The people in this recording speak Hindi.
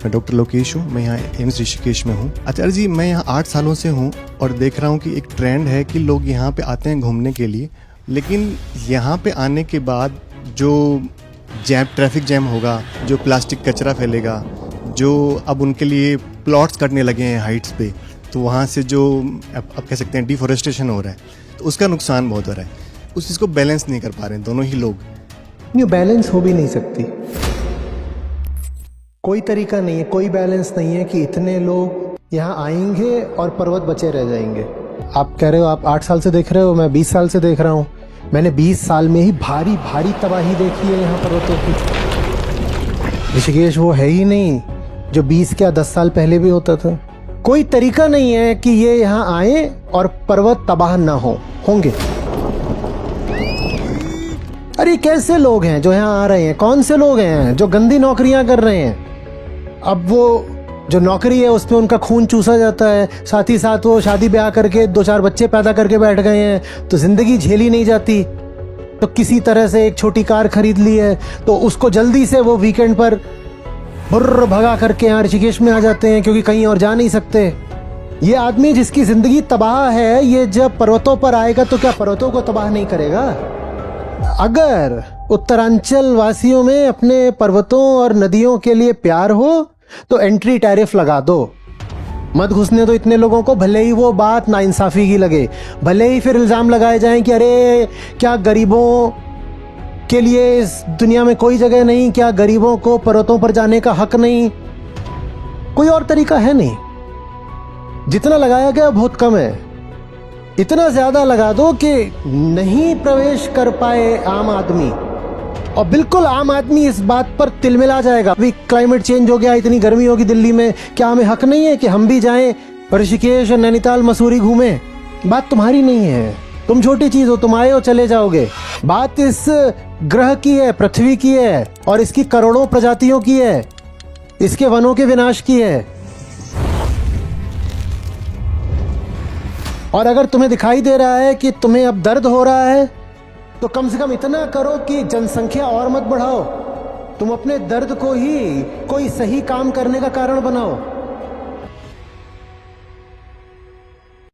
मैं डॉक्टर लोकेश हूँ, मैं यहाँ एम्स ऋषिकेश में हूँ। आचार्य जी, मैं यहाँ 8 सालों से हूँ और देख रहा हूँ कि एक ट्रेंड है कि लोग यहाँ पे आते हैं घूमने के लिए, लेकिन यहाँ पे आने के बाद जो ट्रैफिक जैम होगा, जो प्लास्टिक कचरा फैलेगा, जो अब उनके लिए प्लॉट्स कटने लगे हैं हाइट्स पे, तो वहाँ से जो आप कह सकते हैं डिफॉरेस्टेशन हो रहा है, तो उसका नुकसान बहुत हो रहा है। उस चीज़ को बैलेंस नहीं कर पा रहे हैं दोनों ही लोग। ये बैलेंस हो भी नहीं सकती, कोई तरीका नहीं है, कोई बैलेंस नहीं है कि इतने लोग यहाँ आएंगे और पर्वत बचे रह जाएंगे। आप कह रहे हो आप 8 साल से देख रहे हो, मैं 20 साल से देख रहा हूँ। मैंने 20 साल में ही भारी भारी तबाही देखी है यहाँ पर्वतों की। ऋषिकेश वो है ही नहीं जो 20 क्या 10 साल पहले भी होता था। कोई तरीका नहीं है कि ये यहाँ आए और पर्वत तबाह ना होंगे। अरे कैसे लोग हैं जो यहाँ आ रहे हैं, कौन से लोग हैं जो गंदी नौकरियां कर रहे हैं। अब वो जो नौकरी है उसमें उनका खून चूसा जाता है, साथ ही साथ वो शादी ब्याह करके 2-4 बच्चे पैदा करके बैठ गए हैं, तो जिंदगी झेली नहीं जाती, तो किसी तरह से एक छोटी कार खरीद ली है, तो उसको जल्दी से वो वीकेंड पर बुर्र भगा करके यहाँ ऋषिकेश में आ जाते हैं क्योंकि कहीं और जा नहीं सकते। ये आदमी जिसकी जिंदगी तबाह है, ये जब पर्वतों पर आएगा तो क्या पर्वतों को तबाह नहीं करेगा? अगर उत्तरांचल वासियों में अपने पर्वतों और नदियों के लिए प्यार हो तो एंट्री टैरिफ लगा दो, मत घुसने दो इतने लोगों को, भले ही वो बात नाइंसाफी की लगे, भले ही फिर इल्जाम लगाए जाएं कि अरे क्या गरीबों के लिए इस दुनिया में कोई जगह नहीं, क्या गरीबों को पर्वतों पर जाने का हक नहीं। कोई और तरीका है नहीं, जितना लगाया गया बहुत कम है, इतना ज्यादा लगा दो कि नहीं प्रवेश कर पाए आम आदमी, और बिल्कुल आम आदमी इस बात पर तिलमिला जाएगा। अभी क्लाइमेट चेंज हो गया, इतनी गर्मी होगी दिल्ली में, क्या हमें हक नहीं है कि हम भी जाएं ऋषिकेश और नैनीताल मसूरी घूमें? बात तुम्हारी नहीं है, तुम छोटी चीज हो, तुम आए हो चले जाओगे। बात इस ग्रह की है, पृथ्वी की है, और इसकी करोड़ों प्रजातियों की है, इसके वनों के विनाश की है। और अगर तुम्हें दिखाई दे रहा है कि तुम्हें अब दर्द हो रहा है, तो कम से कम इतना करो कि जनसंख्या और मत बढ़ाओ, तुम अपने दर्द को ही कोई सही काम करने का कारण बनाओ।